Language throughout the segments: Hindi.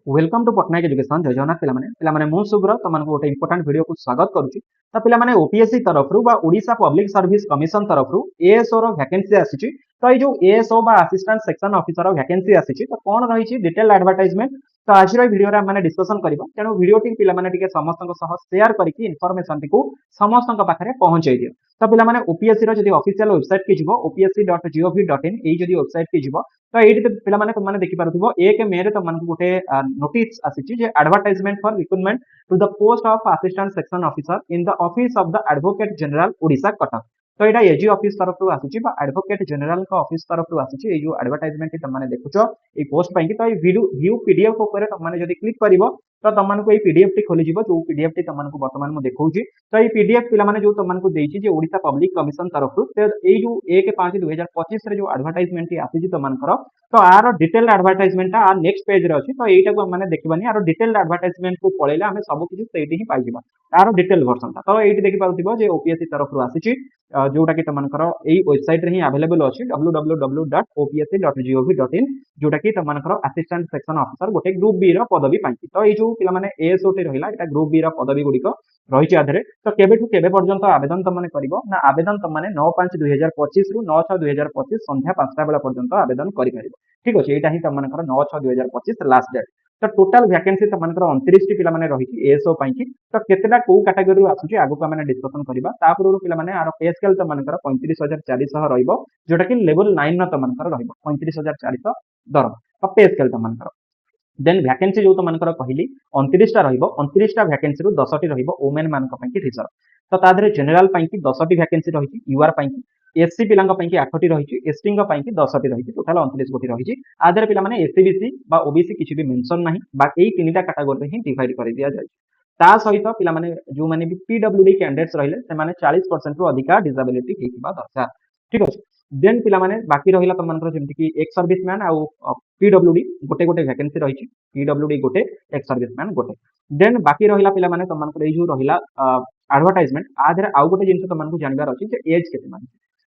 वेलकम टू पटनायक एजुकेशन जय जगन्नाथ पिलामाने मु सुब्रत तुमको गोटे इंपोर्टेंट वीडियो को स्वागत करुच्ची। तो पिलामाने ओपीएससी तरफ ओडिशा पब्लिक सर्विस कमिशन तरफ एएसओ रो वैकेंसी आसी। तो ये जो एएसओ बा असिस्टेंट सेक्शन ऑफिसर वैकेंसी आसी तो कौन रही डिटेल एडवर्टाइजमेंट तो आज वीडियो रे मैंने डिस्कशन करबा। तेणु वीडियो टी पिलामाने टिके समस्तक सह शेयर करके इनफॉरमेशन टी को समस्तक पाखरे पहुंचाई दियो। तो पिलामाने ओपीएससी रो जदी ऑफिशियल वेबसाइट की जिवो opsc.gov.in एई जदी वेबसाइट की जिवो तो ये पे देखी पारुथिबो 1 मे रे तुमको गोटे नोटिस आसी जे advertisement for recruitment to the post of assistant section officer in the office of the advocate general Odisha Cuttack. तो यहाँ एजी ऑफिस तरफ आसी एडवोकेट जनरल का ऑफिस तरफ आसी जो एडवर्टाइजमेंट तुमने देखुच ये पोस्ट पाई। तो व्यू पीडीएफ ऊपर तुमने जब क्लिक कर तो तुमको ये पीडीएफ टी खोल जो पीडीएफ टी तुमको बर्तमान मुझे देखा। तो ये पीडीएफ पे जो तुमको देती ओडिशा पब्लिक कमिशन तरफ ये जो 1/5/2025 जो एडवर्टाइजमेंट टी आसी तुमको तो आर डिटेल एडवर्टाइजमेंट नेक्स्ट पेज रे अछि। तो एटा को माने देखबानी आर डिटेल एडवर्टाइजमेंट को पळेला हमें सब किछ सेठी ही पाइबा आर डिटेल वर्जन ता। तो एटी देखि पाउथिबो जे ओपीएससी तरफ रु आसी जोटा कि तुमनकर एई वेबसाइट रे ही अवेलेबल अछि www.opsc.gov.in जोटा कि तुमनकर असिस्टेंट सेक्शन ऑफिसर गोटे ग्रुप बी रो पदवी पाइछि। तो ये जो पिला माने एएसओ टी रहिला एटा ग्रुप बी रो पदवी गुडी को रहिछि आधरे। तो केबे टू केबे पर्यंत आवेदन तुमने करिवो ना आवेदन तुमने 9/5/2025 रु 9/6/2025 संध्या 5टा बेला पर्यंत आवेदन करि परिबो। ठीक अछि एटा ही तुमनकर 9/6/2025 लास्ट डेट। तो टोटल वैकेंसी तुमनकर 29 टी पिला माने रहिछि एएसओ पाइछि। तो केतेटा को कैटेगरी रु आसुछि आगु को माने डिस्कशन करिबा। तापुरु पिला माने आर पे स्केल तुमनकर 35,400 रहइबो जोटा कि लेवल 9 न तुमनकर रहइबो 35,400 दरम तो पे स्केल तुमनकर। देन वैकेंसी जो तुमनकर कहली 29 टा रहइबो 29 टा वैकेंसी रु 10 टी रहइबो वुमेन मानक पई कि रिजर्व। तो तादरे जनरल पई कि 10 टी वैकेंसी रहिछि यूआर पई कि एससी पिलांग पई कि 8 टी रहिछि एसटी ंग पई कि 10 टी रहिछि टोटल 29 गोटी रहिछि। आदर पिला माने एससी बीसी बा ओबीसी किछि भी मेंशन नाही बा एई तीनटा कैटेगरी ही डिवाइड कर दिया जाय। ता सहित पिला माने जो माने भी पीडब्ल्यूडी कैंडिडेट्स रहिले से माने 40% रु अधिका डिसेबिलिटी हेतिबा दरकार। ठीक अछि। देन पिला माने बाकी रहिला तुमनकर जेमति कि एक सर्विसमैन आ पीडब्ल्यूडी गोटे गोटे वैकेंसी रहिछि पीडब्ल्यूडी गोटे एक सर्विसमैन गोटे। देन बाकी रहिला पिला माने तुमनकर ए जो रहिला एडवर्टाइजमेंट आधरे आउ गोटे जिंस तुमनको जानबार अछि जे एज केते माने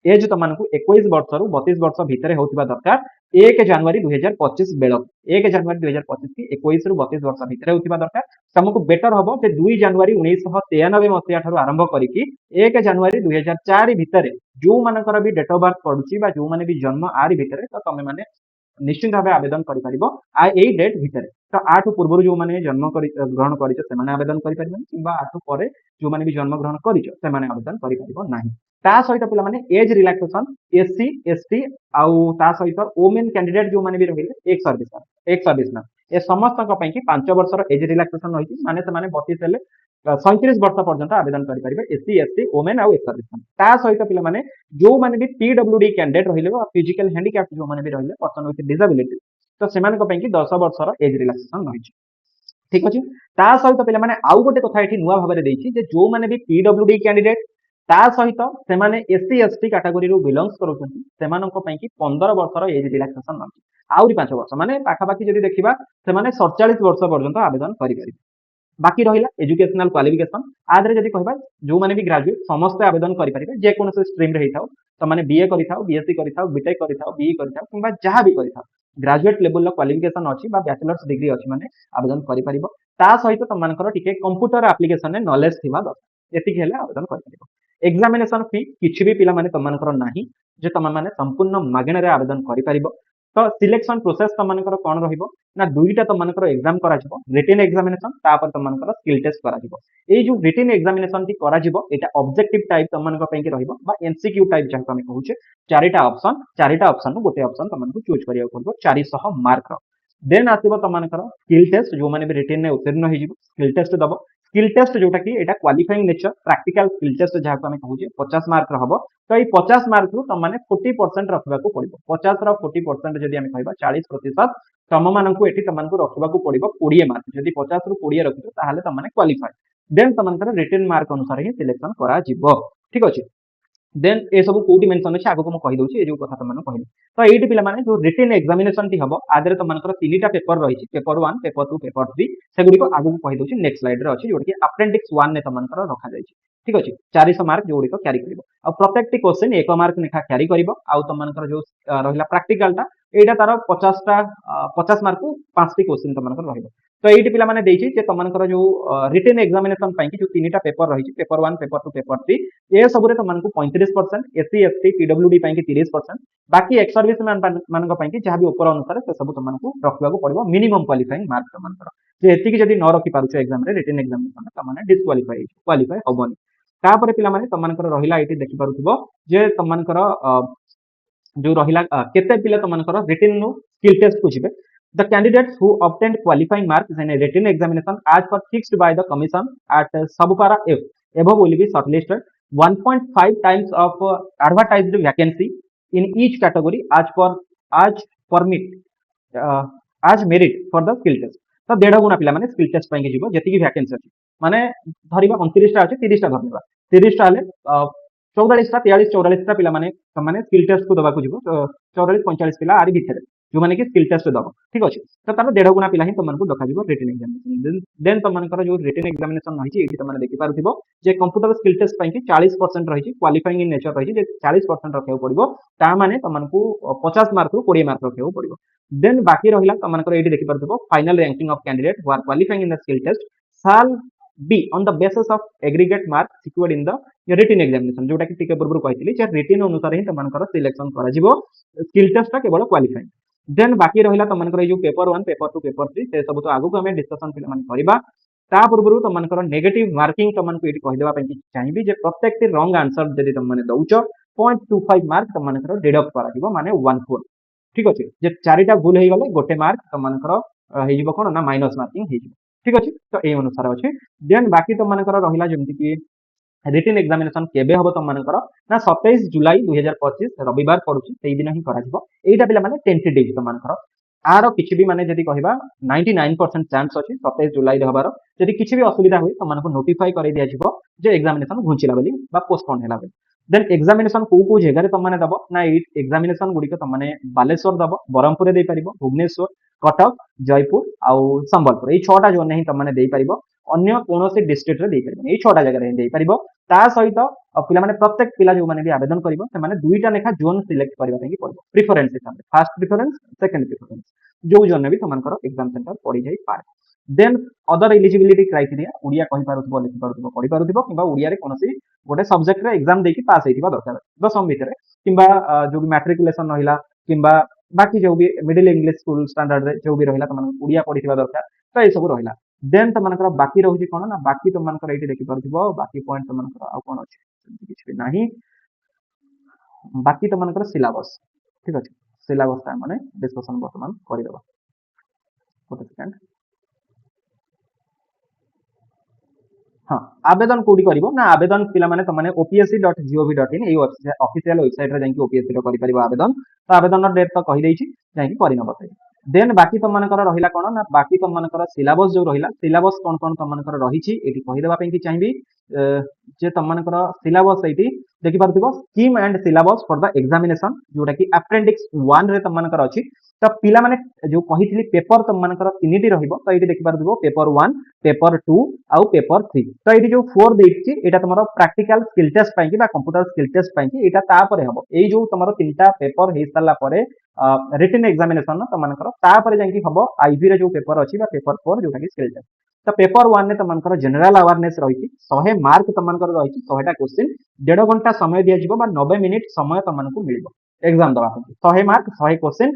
एज तुमको 21 वर्ष रु 32 वर्ष भितर होतिबा दरकार 1 जनवरी 2025 बेल 1 जनवरी 2025 की 21 रु 32 वर्ष भितर होतिबा दरकार। तुमको बेटर हबो जे 2 जनवरी 1993 मसिया ठारू आरंभ करिकि 1 जनवरी 2004 भितर जो मानकर भी डेट ऑफ बर्थ पडुची बा जो माने भी जन्म आरि भितर तो तमे माने निश्चित भाव आवेदन करि परिबो आ एई डेट भितर। तो आठ पूर्व जो माने जन्म ग्रहण करिछ से माने आवेदन करि परिबो किबा आठ परे जो माने भी जन्म ग्रहण करिछ से माने आवेदन करि परिबो नाही। ता सहित पिला माने एज रिलैक्सेशन एससी एसटी आउ ता सहित वुमेन कैंडिडेट जो माने भी रहिले एक सर्विसमैन ए समस्त पई कि 5 वर्षर एज रिलैक्सेशन रहिछि माने से माने 32 हेले 37 वर्ष पर्यंत आवेदन करि परिबे एससी एसटी वुमेन आउ एक सर्विसमैन। ता सहित पिला माने जो माने भी पीडब्ल्यूडी कैंडिडेट रहिले फिजिकल हैंडीकैप जो माने भी रहिले पर्सन विथ डिसेबिलिटी तो सेमान को पई कि 10 वर्षर एज रिलैक्सेशन रहिछि। ठीक अछि। ता सहित पिला माने आउ गोटे कथा एठी नुवा भाबरे देछि जे जो माने भी पीडब्ल्यूडी कैंडिडेट ता सहित से माने एससी एसटी कैटेगरी रो बिलोंग्स करूछन्ति सेमानक पई कि 15 वर्षर एज रिलैक्सेशन रहिछि आउरी 5 वर्ष माने पाखापाखि जदि देखिबा से माने 47 वर्ष पर्यंत आवेदन करि परिबे। बाकी रहिला एजुकेशनल क्वालिफिकेशन आदरे जदि कहबा जो माने भी ग्रेजुएट समस्त आवेदन करि परिबे जे कोन से स्ट्रीम रे हेथाउ तो माने बीए करिथाउ बीएससी करिथाउ बीटेक करिथाउ बीई करिथाउ किबा जहां भी करिथाउ ग्रेजुएट लेवल रो क्वालिफिकेशन अछि बा बैचलर्स डिग्री अछि माने आवेदन करि परिबो। ता सहित तमनकर टिके कंप्यूटर एप्लीकेशन रे नॉलेज थिबा दरकार एतिक हेले आवेदन करि परिबो। एग्जामिनेशन फी किछि भी पिला माने तमनकर नाही जे तम माने संपूर्ण मागणा रे आवेदन करि परिबो। तो सिलेक्शन प्रोसेस तमनकर कोन रहिबो ना दुईटा तमनकर एग्जाम करा जिवो रिटन एग्जामिनेशन तापर तमनकर स्किल टेस्ट करा जिवो। ए जो रिटन एग्जामिनेशन टी करा जिवो एटा ऑब्जेक्टिव टाइप तमनकर पई के रहिबो बा एमसीक्यू टाइप जहा हम कहूचे चारिटा ऑप्शन नु गोटे ऑप्शन तमनको चूज करिया पड़बो 400 मार्क रो। देन आसीबो तमनकर स्किल टेस्ट जो माने भी रिटन ने उत्तीर्ण होई जिवो स्किल टेस्ट दबो स्किल टेस्ट जोटा कि एटा qualifying nature practical skill test जहा हम कहूचे 50 मार्क रहबो। तो ये 50 मार्क रु तम माने 40% रखबा को पड़िबो 50 रो 40% जदि हम कहबा 40% तम माननकु एठी तमनकु रखबा को पड़िबो 20 मार्क जदि 50 रु 20 रखितो ताहाले तम माने क्वालिफाई देन तमनकर रिटन मार्क अनुसार ही सिलेक्शन करा जिवो। ठीक अछि। देन ए सब कोटी मेंशन अछि आगो को म कहि दउछि ए जो कथा त माने कहली। तो एठी पिला माने जो रिटन एग्जामिनेशन टी हबो आदरे त मानकर तीनटा पेपर रहिछि पेपर 1 पेपर 2 पेपर 3 सेगुडी को आगो को कहि दउछि नेक्स्ट स्लाइड रे अछि जोटा कि अपेंडिक्स 1 ने त मानकर रखा जाइछि। ठीक अछि। 400 मार्क जोडी को कैरी करिवो आ प्रत्येक टी क्वेश्चन 1 मार्क नेखा कैरी करिवो आ त मानकर जो रहिला प्रैक्टिकल टा एटा तार 50 मार्क को 5 टी क्वेश्चन तुमनकर रहइबो तो एइटी पिला माने देइछि जे तुमनकर जो रिटन एग्जामिनेशन पई कि जो तीनटा पेपर रहिछि पेपर 1 पेपर 2 पेपर 3 ए सबरे तुमनको 35% एससी एसटी पीडब्ल्यूडी पई कि 30% बाकी एक्स सर्विस मैन मानक पई कि जहाँ भी ऊपर अनुसार से सब तुमको रखवा को पड़िबो मिनिमम क्वालिफाइंग मार्क तुमनकर जे एतिकी जदी न रखि पारुछ एग्जाम रे रिटन एग्जामिनेशन तमने डिस्क्वालिफाई क्वालिफाई हबोनी तापर पिला माने तुमनकर रहिला एटी देखि पारुथबो जे तुमनकर जो रहिला केते पिला तुमनकर रिटन नो स्किल टेस्ट को जिवे the candidates who obtained qualifying marks in a written examination as per fixed by the commission at subpara F above will be shortlisted 1.5 times of advertised vacancy in each category as permit uh, as merit for the skill test तो 1.5 गुना पिला माने स्किल टेस्ट पई जिवो जति की वैकेंसी अछि माने धरिबा 29 टा अछि 30 टा धरिबा 30 टा हले 44 टा 43 44 टा पिला माने माने स्किल टेस्ट को दबा को जिवो 44 45 पिला आरि भितरे जो माने कि स्किल टेस्ट दबो ठीक अछि तो तार 1.5 गुना पिला ही तुमनको डका जिवो रिटन एग्जामिनेशन देन तुमनकर जो रिटन एग्जामिनेशन रहिछि एठी तुमने देखि पारुथिबो जे कंप्यूटर स्किल टेस्ट पई कि 40% रहिछि क्वालिफाइंग इन नेचर रहिछि जे 40% रखियो पड़िबो ता माने तुमनको 50 मार्क रो 20 मार्क रखियो पड़िबो देन बाकी रहिला तुमनकर एठी देखि पारुथिबो final ranking of candidate who are qualifying in the skill test shall be on the basis of aggregate mark secured in the written examination जोटा कि टिके पूर्व कहथिली जे रिटन अनुसार ही तुमनकर सिलेक्शन करा जिवो स्किल टेस्ट केवल क्वालिफाइंग देन बाकी रहिला तुमनकर जो पेपर 1 पेपर 2 पेपर 3 से सब तो आगु को हमें डिस्कशन पिला माने करबा ता पूर्व तुमनकर नेगेटिव मार्किंग तुमनको एठी कहि देबा पई चाहिबी जे प्रत्येक टी रॉन्ग आंसर जदी तुम माने दउचो 0.25 मार्क तुमनकर डिडक्ट करा जिवो माने 1/4 ठीक अछि जे चारिटा भूल हे गले गोटे मार्क तुमनकर हे जिवो कोन ना माइनस मार्किंग हे जिवो ठीक अछि तो ए अनुसार अछि देन बाकी तुमनकर रहिला जेमति कि रिटन एग्जामिनेशन केबे हबो तुमनकर ना 27 जुलाई 2025 रविवार पडुछि सेही दिन ही करा जिवो एटा पिला माने टेंटेटिव तुमनकर आरो किछि भी माने जदी कहिबा 99% चांस अछि 27 जुलाई रे हबार जदी किछि भी असुविधा होई तुमनको नोटिफाई करै दिया जिवो जे एग्जामिनेशन घुंचिला बेली बा पोस्टपोन हैला बेली देन एग्जामिनेशन को जगह तुम मैंने दब ना एग्जामिनेशन गुड़िक तुम मैंने बालेश्वर दब ब्रह्मपुर दे पार भुवनेश्वर कटक जयपुर आउ संबलपुर यही 6टा जोन ही तुम मैंने दे पार अन्य कौन से डिस्ट्रिक्ट रे यही 6टा जगह दे पार ता सहित पिला माने प्रत्येक पिला जो माने भी आवेदन करिवो से माने दुईटा लेखा जोन सिलेक्ट करबा पई पड़बो प्रेफरेंस हिसाब से फर्स्ट प्रेफरेंस सेकंड प्रेफरेंस जो जोन भी तुमनकर एग्जाम सेंटर पड़ी जाई पारे then other eligibility criteria Odia कहि पारुथबो लिखि पारुथबो पढ़ी पारुथबो किबा उड़िया रे कोनोसी गोटे सब्जेक्ट रे एग्जाम देकी पास हेतिबा दरकार दशम भितरे किबा जो भी मैट्रिकुलेशन रहिला किबा बाकी जो भी मिडिल इंग्लिश स्कूल स्टैंडर्ड रे जो भी रहिला तमन उड़िया पढ़िथिबा दरकार तो ए सब रहिला देन तमनकर बाकी रहुची कोन ना बाकी तमनकर एठी देखि पारुथबो बाकी पॉइंट तमनकर आ कोन अछि किछ भी नाही बाकी तमनकर सिलेबस ठीक अछि सिलेबस ता माने डिस्कशन वर्तमान करि देबा ଗୋଟେ सेकंड हाँ आवेदन कोडी करिवो ना आवेदन पिला माने त माने opsc.gov.in ए ऑफिशियल वेबसाइट रे जांकी opsc रो करि परिबो आवेदन तो आवेदन रो डेट तो कहि दैछि जांकी करि न बतै देन बाकी तुम मानकर रहिला कोन ना बाकी तुम मानकर सिलेबस जो रहिला सिलेबस कोन कोन तुम मानकर रहिछि एठी कहि देबा पई कि चाहिबी जे तुम मानकर सिलेबस एठी देखि पारथिबो scheme and syllabus for the examination जोटा कि अपेंडिक्स 1 रे तुम मानकर अछि तो पिला माने जो कहिथिली पेपर तुम मानकर तीनिटी रहिबो तो एठी देखि पारथिबो पेपर 1 पेपर 2 आउ पेपर 3 तो एठी जो 4 देछि एटा तुमरो प्रैक्टिकल स्किल टेस्ट पई कि बा कंप्यूटर स्किल टेस्ट पई कि एटा ता परे हबो एई जो तुमरो तीनटा पेपर हे साला परे रिटन एग्जामिनेशन तो मानकर ता परे जांकी हबो आईबी रे जो पेपर अछि बा पेपर 4 जोटा कि स्किल टेस्ट तो पेपर 1 ने तुमनकर जनरल अवेयरनेस रहिछि 100 मार्क तुमनकर रहिछि 100 टा क्वेश्चन 1.5 घंटा समय दिया जिवो बा 90 मिनिट समय तुमनको मिलिबो एग्जाम दवा 100 मार्क 100 क्वेश्चन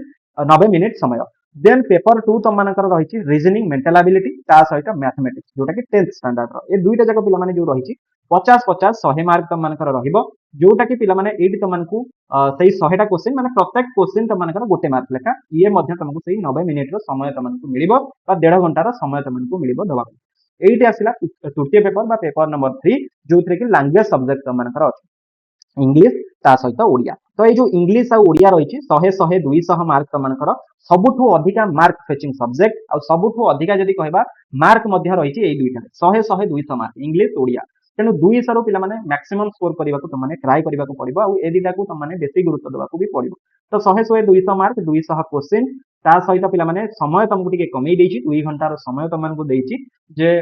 90 मिनिट समय देन पेपर 2 तुमनकर रहिछि रीजनिंग मेंटल एबिलिटी ता सहित मैथमेटिक्स जोटा कि 10th स्टैंडर्ड रो ए दुईटा जक पिला माने जो रहिछि 50 100 मार्क तुमनकर रहिबो जोटा कि पिला माने एडी तुमनको सही 100 टा क्वेश्चन माने प्रत्येक क्वेश्चन तुमनकर गोटे मार्क लेखा ये मध्य तुमको सही 90 मिनिट रो समय तुमनको मिलिबो बा 1.5 घंटा रो समय तुमनको मिलिबो दवा एइटी आसिला तृतीय पेपर बा पेपर नंबर 3 जोथरे कि लैंग्वेज सब्जेक्ट तुमनकर अछि इंग्लिश ता सहित ओडिया तो ये जो इंग्लिश आ ओडिया रही 100 200 मार्क तुमनकर सबुठु अधिका मार्क फेचिंग सब्जेक्ट आ सबुठु अधिका जदी कहबा मार्क मध्य रही एई दुईटा 100 200 मार्क इंग्लिश ओडिया तेणु 200 रो पिला माने मैक्सिमम स्कोर करबा को तुमने ट्राई करबा को पड़िबो आ ए दिटा को तुमने बेसी गुरुत्व देबा को भी पड़िबो तो 100 200 मार्क 200 क्वेश्चन ता सहित पिला माने समय तुमको टिके कमै देछि 2 घंटा रो समय तुमनको देछि जे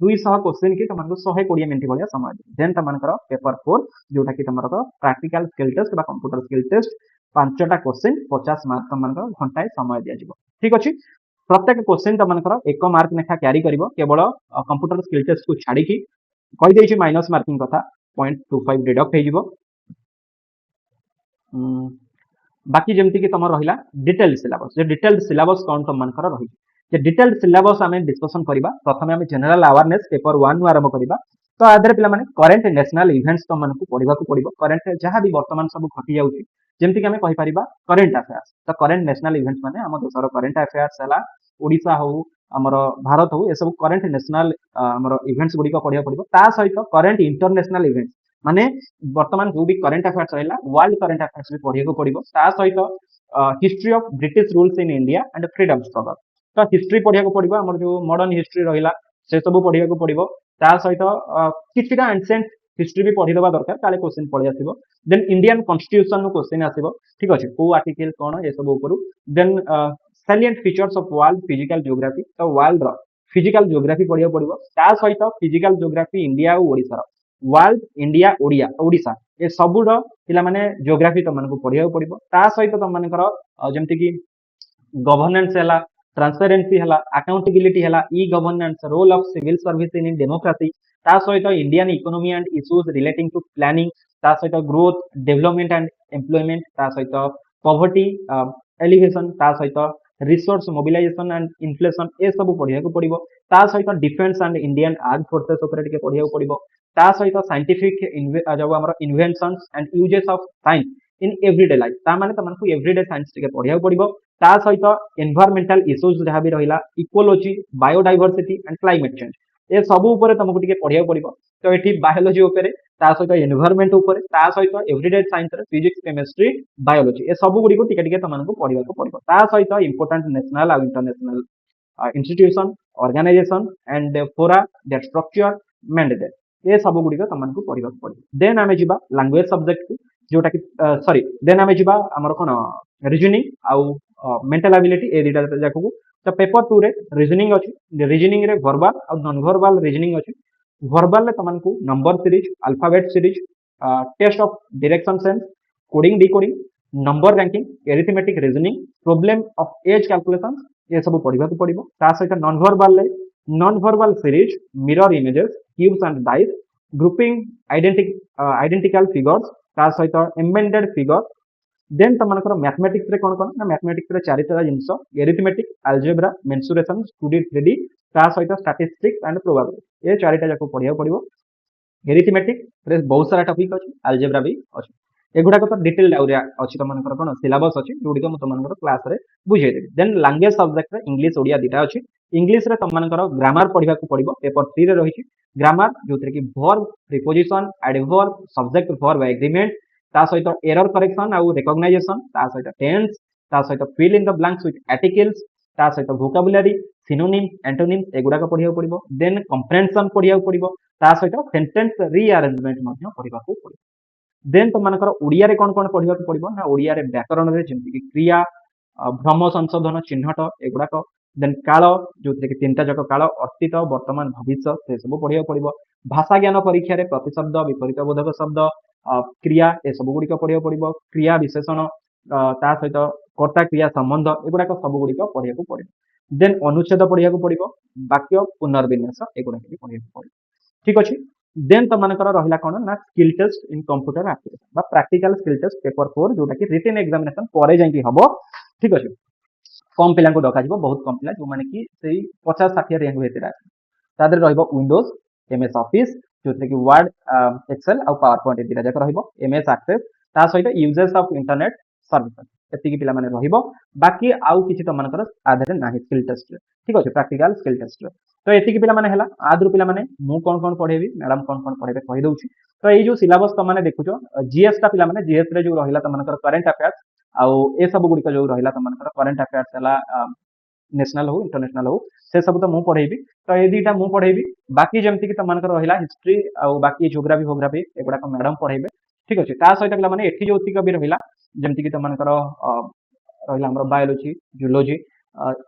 200 क्वेश्चन की तुमनको 120 मिनिट भलिया समय देन तुमनकर पेपर 4 जोटा कि तुमरो प्रैक्टिकल स्किल टेस्ट बा कंप्यूटर स्किल टेस्ट ପାଞ୍ଚଟା क्वेश्चन 50 मार्क तुमको घंटाए समय दिया जिवो ठीक अछि प्रत्येक क्वेश्चन तुमको 1 मार्क लेखा क्यारी करिवो केवल कंप्यूटर स्किल टेस्ट को छाड़ी की कहि देछि माइनस मार्किंग कथा 0.25 डिडक्ट हे जिवो बाकी जमती कि तुम रहा डिटेल्ड सिलेबस जे डिटेल्ड सिलेबस कौन तुम मनकर रही जे डिटेल्ड सिलेबस आम डिस्कसन करबा प्रथमे आम जनरल अवेयरनेस पेपर 1 नु आरंभ करबा तो आदर पिला माने करंट नेशनल इवेंट्स तुम मानकु पढिबा को पडिबो करंट जहां भी वर्तमान सब घटी जाउची जेमति कि आम कहि परिबा करंट अफेयर्स तो करंट नेशनल इवेंट्स माने हम देशर करंट अफेयर्स हला ओडिसा हो हमर भारत हो ए सब करंट नेशनल हमर इवेंट्स गुडी को पढिबा पडिबो ता सहित करंट इंटरनेशनल इवेंट्स माने वर्तमान जो भी करंट अफेयर्स रहिला वर्ल्ड करंट अफेयर्स भी पढिबा को पडिबो ता सहित history of British rules in India and freedom struggle तो हिस्ट्री पढिया को पडिबो हमर जो मॉडर्न हिस्ट्री रहिला से सब पढिया को पडिबो ता सहित किछिटा एंशिएंट हिस्ट्री भी पढि दबा दरकार काले क्वेश्चन पढि आसीबो देन इंडियन कॉन्स्टिट्यूशन नो क्वेश्चन आसीबो ठीक अछि को आर्टिकल कोन ए सब ऊपर then salient features of world physical geography तो वर्ल्ड रो फिजिकल ज्योग्राफी पढिया पडिबो ता सहित फिजिकल ज्योग्राफी इंडिया और ओडिसा वर्ल्ड इंडिया ओडिया ओडिसा ए सबुड पिला माने ज्योग्राफी तुम मानकु पढिया पडिबो ता सहित तुम मानकर जेमति कि गवर्नेंस हला ट्रांसपेरेंसी हला अकाउंटेबिलिटी हला e governance role of civil service in democracy ता सहित Indian economy and issues relating to planning ता सहित ग्रोथ डेवलपमेंट एंड एम्प्लॉयमेंट ता सहित पॉवर्टी एलिवेशन ता सहित रिसोर्स मोबिलाइजेशन एंड इन्फ्लेशन ए सब पढिया को पडिबो ता सहित defence and Indian arm forces ऊपर टिके पढिया को पडिबो ता सहित साइंटिफिक जो हमर inventions and uses of science in everyday life ता माने तमनको एवरीडे साइंस टिके पढिया पडिबो ता सहित एनवायरमेंटल इश्यूज जहा भी रहिला ecology biodiversity and climate change ए सब ऊपर तुमको टिके पढिया पडिबो तो एठी बायोलॉजी ऊपर ता सहित एनवायरमेंट ऊपर ता सहित एवरीडे साइंस रे फिजिक्स केमिस्ट्री बायोलॉजी ए सब गुडी को टिके टिके तुमको पढिया को पडिबो ता सहित इंपोर्टेंट नेशनल और इंटरनेशनल इंस्टीट्यूशन ऑर्गेनाइजेशन एंड फोरा दैट स्ट्रक्चर मैंडेट ये सब गुडी को तुमको पढिबा को पडिबो देन आमे जिबा लैंग्वेज सब्जेक्ट जोटा कि सॉरी देन आमे जिबा हमर कोन रीजनिंग आउ मेंटल एबिलिटी ए दिटा जाकू तो पेपर 2 रे रीजनिंग अछि रीजनिंग रे वर्बल और नॉन वर्बल रीजनिंग अछि वर्बल रे तमनको number series alphabet series test of direction sense coding decoding number ranking arithmetic reasoning problem of age calculation ये सब पढिबा को पडिबो ता सहित non verbal series mirror images cubes and dice grouping identical figures ता सहित एम्बेडेड फिगर देन तुमनकर मैथमेटिक्स रे कोन कोन ना मैथमेटिक्स रे चारिटा जिंस arithmetic algebra mensuration 2D 3D ता सहित स्टैटिस्टिक्स एंड प्रोबेबिलिटी ए चारिटा जाको पढिया पडिबो एरिथमेटिक रे बहुत सारा टॉपिक अछि अलजेब्रा भी अछि एगुडा को तो डिटेल डाउरिया अछि तुमनकर कोन सिलेबस अछि जोडी को तुमनकर क्लास रे बुझाइ देबी देन लैंग्वेज सब्जेक्ट रे इंग्लिश ओडिया दिटा अछि इंग्लिश रे तुमनकर ग्रामर पढिबा को पडिबो पेपर 3 रे रहिछि ग्रामर जोतरे कि verb preposition adverb subject verb agreement ता सहित एरर करेक्शन आउ रिकॉग्नाइजेशन ता सहित टेंस ता सहित fill in the blanks with articles ता सहित वोकैबुलरी सिनोनिम्स एंटोनिम्स एगुडा को पढिया पडिबो देन कंप्रेहेंशन पढिया पडिबो ता सहित सेंटेंस रीअरेंजमेंट मध्ये पढिबा को पडिबो देन तुमनकर ओडिया रे कोन कोन पढिबा को पडिबो ना ओडिया रे व्याकरण रे जेमति कि क्रिया भ्रम संशोधन चिन्हट एगुडा को देन काल जोतरे कि तीनटा जक काल अतीत वर्तमान भविष्य से सब पढिया पडिबो भाषा ज्ञान परीक्षा रे प्रतिशब्द विपरीत बोधक शब्द क्रिया ए सब गुडी को पढिया पडिबो क्रिया विशेषण ता सहित कर्ता क्रिया संबंध एगुडा को सब गुडी को पढिया को पडिबो देन अनुच्छेद पढिया को पडिबो वाक्य पुनर्विन्यास एगुडा को पढिया को पडिबो ठीक अछि देन तुमनकर रहिला कोन ना skill test in computer application बा प्रैक्टिकल स्किल टेस्ट पेपर 4 जोटा कि रिटन एग्जामिनेशन परे जाई हबो ठीक अछि कम पिला को डका जिवो बहुत कम पिला जो माने कि सेही 50 60 रैंक हेतिरा तादर रहइबो विंडोज एमएस ऑफिस जोथे कि वर्ड एक्सेल और पावर पॉइंट दिरा जाक रहइबो एमएस एक्सेस ता सहित यूजर्स ऑफ इंटरनेट सर्विस एति कि पिला माने रहइबो बाकी आउ किछि त मानकर आधार नाही स्किल टेस्ट ठीक अछि प्रैक्टिकल स्किल टेस्ट तो एति कि पिला माने हला आदरु पिला माने मु कोन पढेबी मैडम कोन पढेबे कहि दउछि तो एई जो सिलेबस त माने देखुछो जीएस ता पिला माने जीएस रे जो रहिला त मानकर करंट अफेयर्स आउ ए सब गुडी को जो रहिला त मानकर करंट अफेयर्स हला नेशनल हो इंटरनेशनल हो से सब तो मु पढेबी तो ए दीटा मु पढेबी बाकी जेमति कि तमनकर रहिला हिस्ट्री आ बाकी ज्योग्राफी फोग्राफी एगुडा को मैडम पढेबे ठीक अछि ता सहित पिला माने एठी जोतिक भी रहिला जेमति कि तमनकर रहिला हमर biology zoology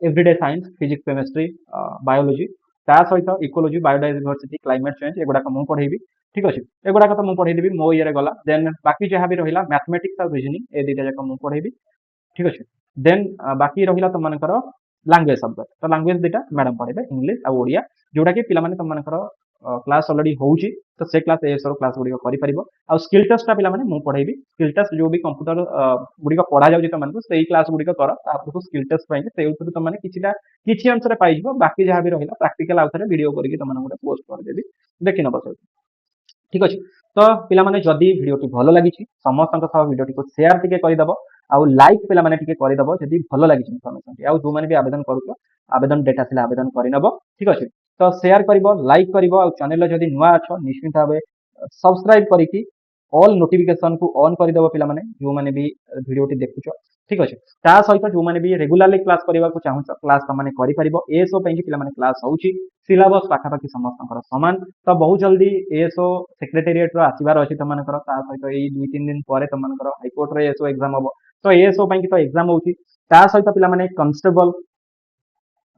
everyday science physics chemistry biology ता सहित इकोलॉजी बायोडायवर्सिटी क्लाइमेट चेंज एगुडा को मु पढेबी ठीक अच्छे एगुड़ाक तो मुझे पढ़ेदेवी मो ये गला देन बाकी जहाँ भी रहा मैथमेटिक्स और रिजनिंग ए दुईटा जाक मुझे पढ़ेबी ठीक अच्छे देन बाकी रहा तुम मानकर लांगुएज सब्जेक्ट तो लांगुएज दुईटा मैडम पढ़ेबे इंग्लिश और ओडिया जोटा कि पिला तुम मानकर क्लास अलरेडी होउची तो से क्लास एएसओ क्लास गुडी करि परिबो आ स्किल टेस्ट पिला माने मु पढेबी स्किल टेस्ट जो भी कंप्यूटर गुडी पढ़ा जाउची तुम मानकु सेही क्लास गुडी कर तापर स्किल टेस्ट पाइ से उपर तुम माने किछि आंसर पाइ जिवो बाकी जहाँ भी रहिला प्रैक्टिकल आउथरे वीडियो करके तुम माने पोस्ट कर देबी देखि नबो से ठीक अच्छे तो पिला माने जदी वीडियोटी भल लगी समस्त वीडियोटी को शेयर टिके करदब आउ लाइक पिला माने टिके करदब जदी भल लगी इनफॉरमेशन आउ जो माने भी आवेदन करूछ आवेदन डेटा थिला आवेदन करनब ठीक अच्छे तो शेयर करिवो लाइक करिवो आ चैनल जदी नुआ अछ निश्चित भाबे सब्सक्राइब करिकि ऑल नोटिफिकेशन को ऑन करदब पिला माने जो माने भी वीडियोटी देखुछ ठीक अच्छे ता सहित जो माने भी रेगुलरली क्लास करबा को चाहूछ क्लास त माने करि परिबो एएसओ पई कि पिला माने क्लास होउची सिलेबस पाखापाखि समस्त समान तो बहुत जल्दी एएसओ सेक्रेटेरिएट रो आसीबार अछि तमानकर ता सहित एई 2-3 दिन परे तमानकर हाईकोर्ट रे एएसओ एग्जाम हबो तो एएसओ पई कि तो एग्जाम होउची ता सहित पिला माने कांस्टेबल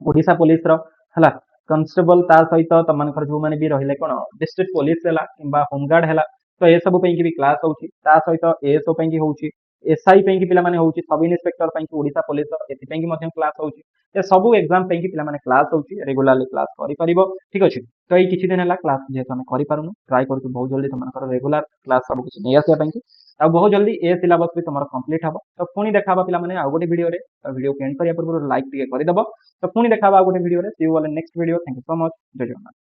ओडिशा पुलिस रो हला कांस्टेबल ता सहित तमानकर जो माने भी रहिले कोन डिस्ट्रिक्ट पुलिस हला किबा होमगार्ड हला तो ए सब पई कि भी क्लास होउची ता सहित एएसओ पई कि होउची एसआई पई कि पिला माने होउची सब इंस्पेक्टर पई कि ओडिशा पुलिस एति पई कि मध्यम क्लास होउची ए सब एग्जाम पई कि पिला माने क्लास होउची रेगुलरली क्लास करि परिबो ठीक अछि तो एई किछि दिन हला क्लास जे हम करि पारुनु ट्राई करतु बहुत जल्दी तमानकर रेगुलर क्लास सब किछि नै आसे पई कि आ बहुत जल्दी ए सिलेबस भी तमरा कंप्लीट हबो तो पुनी देखाबा पिला माने आ गोटे वीडियो रे तो वीडियो को एंड करिया पूर्व लाइक टिके करि दबो तो पुनी देखाबा आ गोटे वीडियो रे see you all in next video thank you so much जय जगन्नाथ।